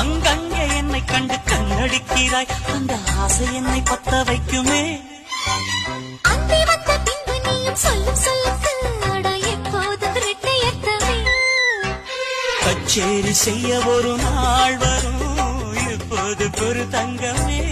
அங்கங்கே என்னை கண்டு கண்ணடிக்கிறாய், அந்த ஆசை என்னை பத்த வைக்குமே. அந்தி வந்த பின்பு நீயும் சொல்லும் சொல்லுக்கு எப்போதும் இரட்டையர்த்தமே. கச்சேரி செய்ய ஒரு நாள் வரும், இப்போது ஒரு தங்கமே.